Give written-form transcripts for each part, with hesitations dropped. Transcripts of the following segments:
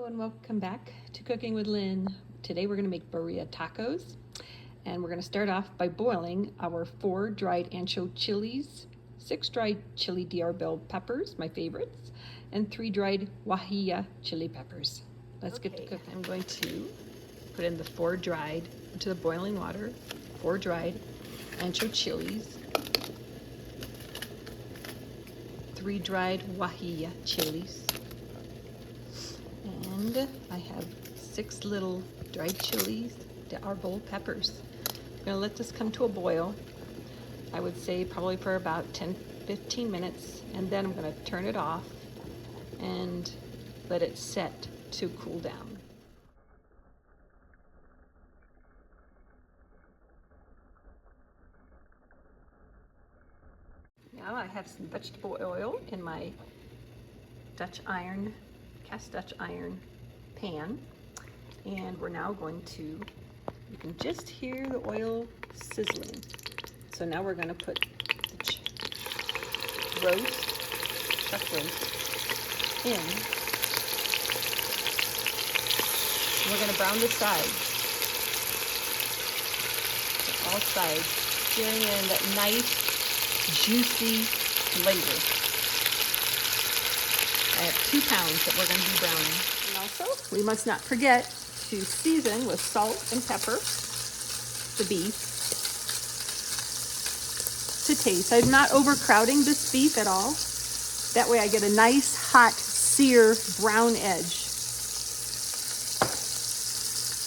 Hello and welcome back to Cooking with Lynn. Today we're going to make birria tacos, and we're going to start off by boiling our 4 dried ancho chilies, 6 dried chili bell peppers, my favorites, and 3 dried guajillo chili peppers. Let's get to cooking. I'm going to put in the 4 dried into the boiling water, 4 dried ancho chilies, 3 dried guajillo chilies, and I have 6 little dried chilies, the arbol peppers. I'm gonna let this come to a boil. I would say probably for about 10-15 minutes, and then I'm gonna turn it off and let it set to cool down. Now I have some vegetable oil in my cast Dutch iron pan, and we're now going to, you can just hear the oil sizzling. So now we're going to put the roast succulent in. And we're going to brown the sides, all sides, searing in that nice juicy flavor. I have 2 pounds that we're going to be browning. And also, we must not forget to season with salt and pepper the beef to taste. I'm not overcrowding this beef at all. That way I get a nice hot sear brown edge. I'm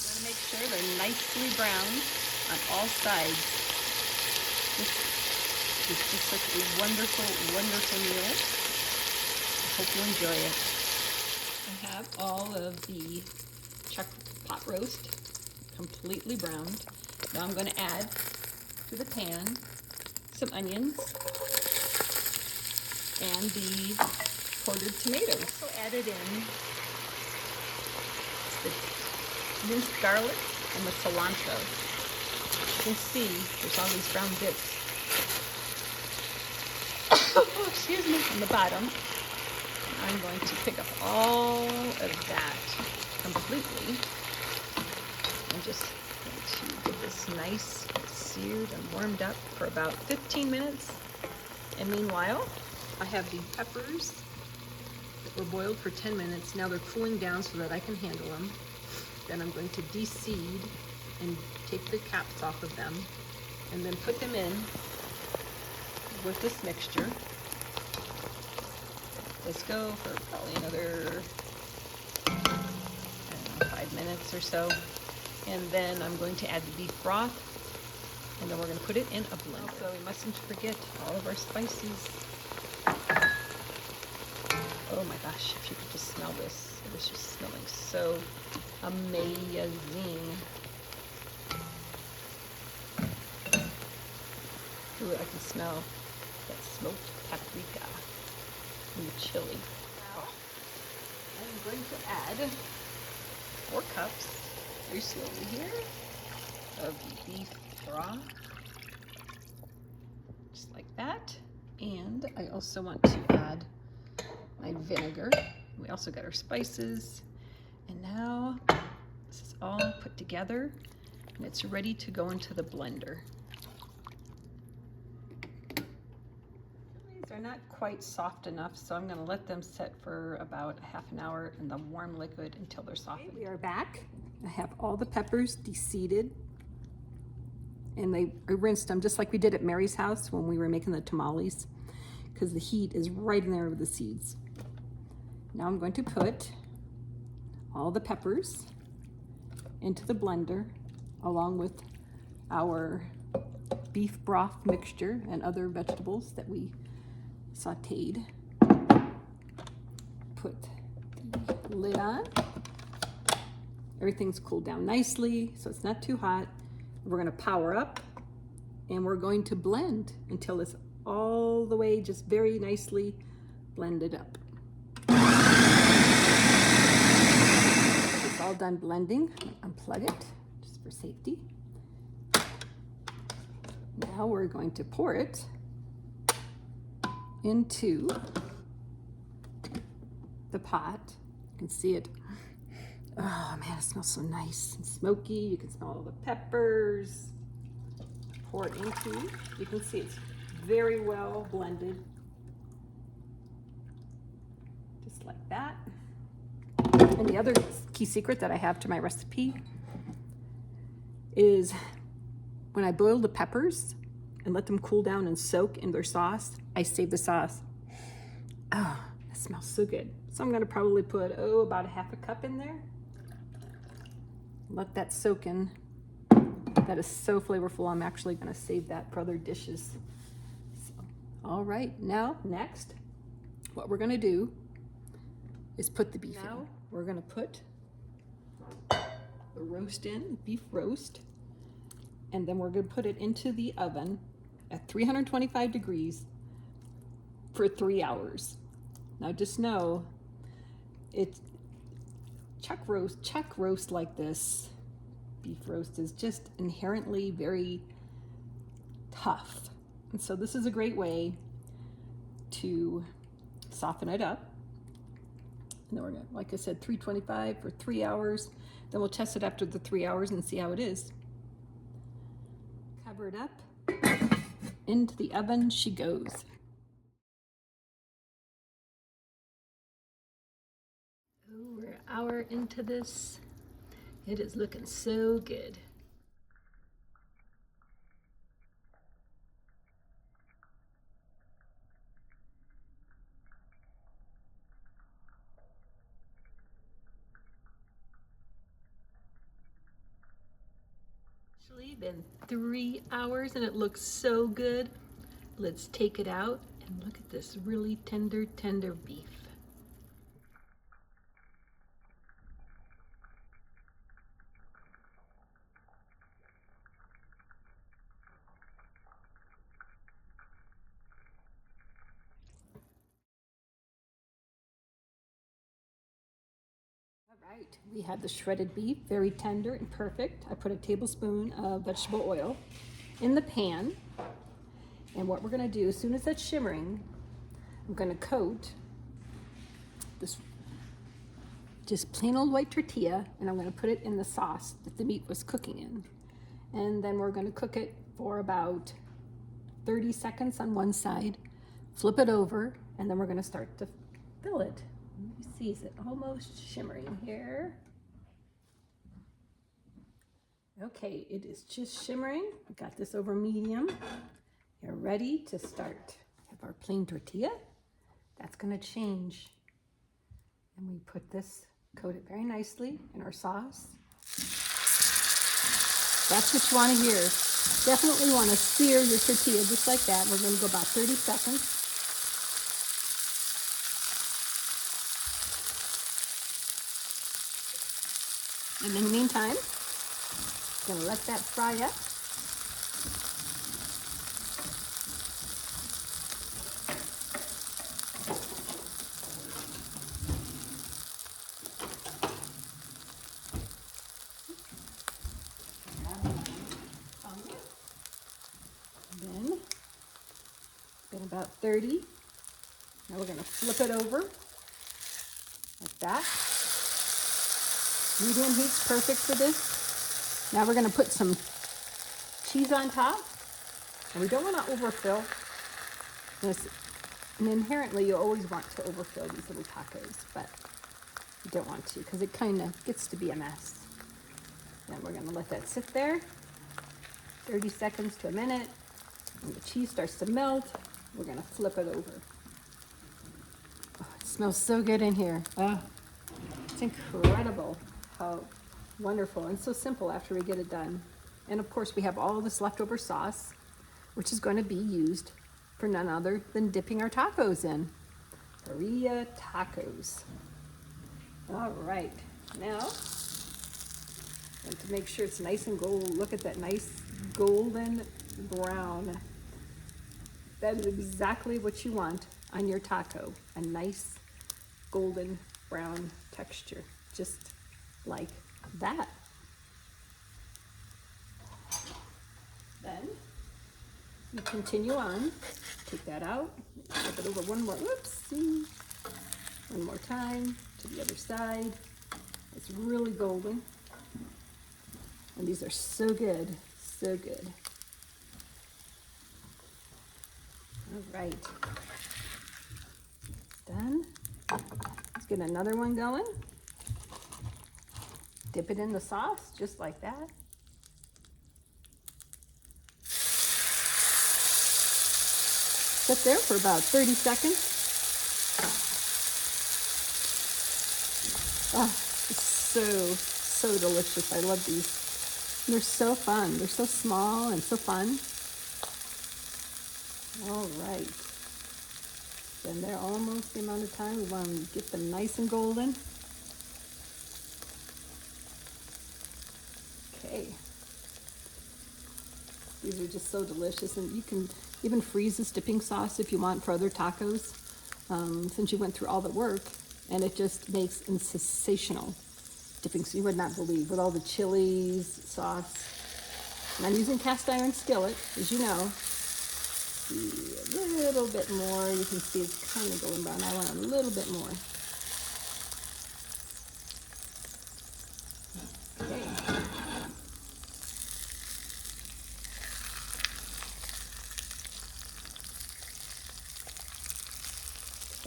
going to make sure they're nicely browned on all sides. This is just such a wonderful, wonderful meal. I hope you enjoy it. I have all of the pot roast completely browned. Now I'm going to add to the pan some onions and the quartered tomatoes. Also added in the minced garlic and the cilantro. You can see there's all these brown bits. Oh, excuse me, on the bottom. I'm going to pick up all of that completely. I'm just going to get this nice seared and warmed up for about 15 minutes. And meanwhile, I have the peppers that were boiled for 10 minutes. Now they're cooling down so that I can handle them. Then I'm going to de-seed and take the caps off of them, and then put them in with this mixture. Let's go for probably another, I don't know, 5 minutes or so. And then I'm going to add the beef broth, and then we're going to put it in a blender. So we mustn't forget all of our spices. Oh my gosh, if you could just smell this. It was just smelling so amazing. Ooh, I can smell that smoked paprika and the chili. Now, I'm going to add 4 cups, very slowly here, of the beef broth, just like that. And I also want to add my vinegar. We also got our spices. And now this is all put together, and it's ready to go into the blender. They're not quite soft enough, so I'm going to let them set for about a half an hour in the warm liquid until they're softened. Okay, we are back. I have all the peppers de-seeded, and I rinsed them just like we did at Mary's house when we were making the tamales, because the heat is right in there with the seeds. Now I'm going to put all the peppers into the blender along with our beef broth mixture and other vegetables that we sauteed. Put the lid on. Everything's cooled down nicely, so it's not too hot. We're going to power up, and we're going to blend until it's all the way just very nicely blended up. It's all done blending. Unplug it just for safety. Now we're going to pour it into the pot. You can see it Oh man, it smells so nice and smoky. You can smell all the peppers. Pour it into, you can see it's very well blended. Just like that. And the other key secret that I have to my recipe is when I boil the peppers and let them cool down and soak in their sauce, I save the sauce. Oh, that smells so good. So I'm gonna probably put, about a half a cup in there. Let that soak in. That is so flavorful. I'm actually gonna save that for other dishes. So, all right, now next, what we're gonna do is put the beef in. We're gonna put the roast in, beef roast, and then we're gonna put it into the oven at 325 degrees for 3 hours. Now just know, it's chuck roast like this, beef roast is just inherently very tough. And so this is a great way to soften it up. And then we're gonna, like I said, 325 for 3 hours. Then we'll test it after the 3 hours and see how it is. Cover it up. Into the oven she goes. Oh, we're an hour into this. It is looking so good. Actually been 3 hours and it looks so good. Let's take it out and look at this really tender beef. All right, we have the shredded beef, very tender and perfect. I put a tablespoon of vegetable oil in the pan. And what we're gonna do, as soon as that's shimmering, I'm gonna coat this just plain old white tortilla, and I'm gonna put it in the sauce that the meat was cooking in. And then we're gonna cook it for about 30 seconds on one side, flip it over, and then we're gonna start to fill it. Let me see, is it almost shimmering here? Okay, it is just shimmering. We got this over medium. You're ready to start. Have our plain tortilla. That's gonna change. And we put this, coat it very nicely in our sauce. That's what you wanna hear. Definitely wanna sear your tortilla just like that. We're gonna go about 30 seconds. And in the meantime, I'm gonna let that fry up. Then, been about 30. Now we're gonna flip it over like that. Medium heat's perfect for this. Now we're gonna put some cheese on top. And we don't wanna overfill this. And inherently you always want to overfill these little tacos, but you don't want to because it kind of gets to be a mess. Then we're gonna let that sit there, 30 seconds to a minute. When the cheese starts to melt, we're gonna flip it over. Oh, it smells so good in here. Oh, it's incredible how wonderful and so simple after we get it done. And of course we have all this leftover sauce, which is going to be used for none other than dipping our tacos in. Birria Tacos. All right, now, and to make sure it's nice and gold, look at that nice golden brown. That is exactly what you want on your taco, a nice golden brown texture, just like that. Then you continue on, take that out, flip it over one more, whoopsie, one more time to the other side. As It's really golden. And these are so good, so good. All right. Done. Let's get another one going. Dip it in the sauce, just like that. Sit there for about 30 seconds. Oh, it's so delicious. I love these. They're so fun. They're so small and so fun. All right. Then they're almost the amount of time. We want to get them nice and golden. Okay. These are just so delicious, and you can even freeze this dipping sauce if you want for other tacos, since you went through all the work, and it just makes a sensational dipping. So you would not believe, with all the chilies, sauce. And I'm using cast iron skillet, as you know. See, a little bit more. You can see it's kind of golden brown. I want a little bit more. Okay.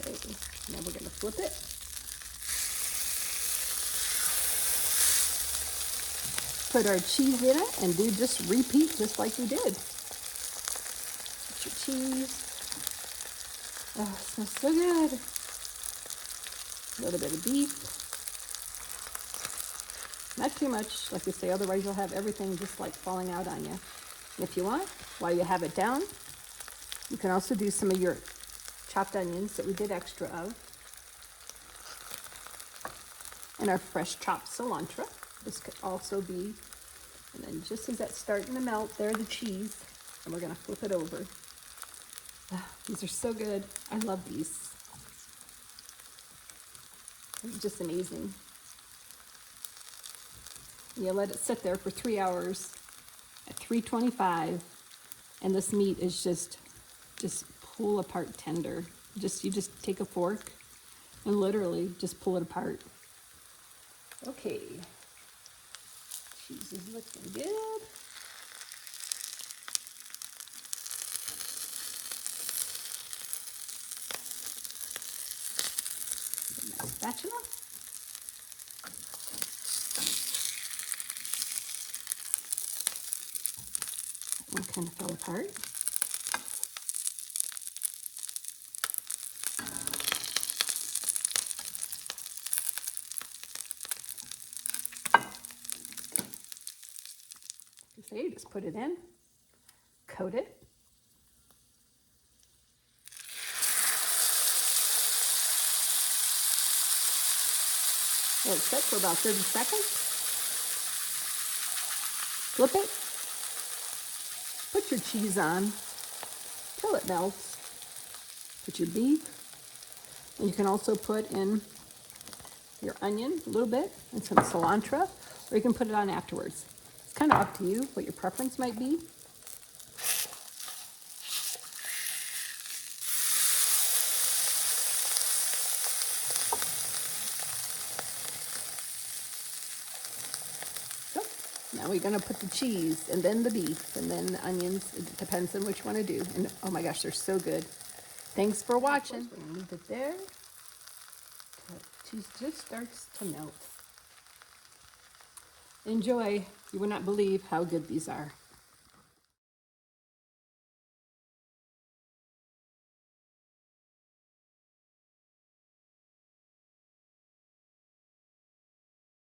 Okay, now we're going to flip it. Put our cheese in it and do just repeat just like we did. Put your cheese. Oh, it smells so good. A little bit of beef. Not too much, like I say, otherwise you'll have everything just like falling out on you. And if you want, while you have it down, you can also do some of your chopped onions that we did extra of. And our fresh chopped cilantro. This could also be, and then just as that's starting to melt, there the cheese, and we're gonna flip it over. Oh, these are so good. I love these. It's just amazing. You let it sit there for 3 hours at 325, and this meat is just pull apart tender. You just take a fork and literally just pull it apart. Okay. Cheese is looking good. Nice spatula. That one kind of fell apart. So you just put it in, coat it. Let it sit for about 30 seconds. Flip it. Put your cheese on till it melts. Put your beef. And you can also put in your onion a little bit and some cilantro, or you can put it on afterwards. It's kind of up to you what your preference might be. So now we're going to put the cheese and then the beef and then the onions. It depends on what you want to do. And oh my gosh, they're so good. Thanks for watching. We're going to leave it there till the cheese just starts to melt. Enjoy. You will not believe how good these are.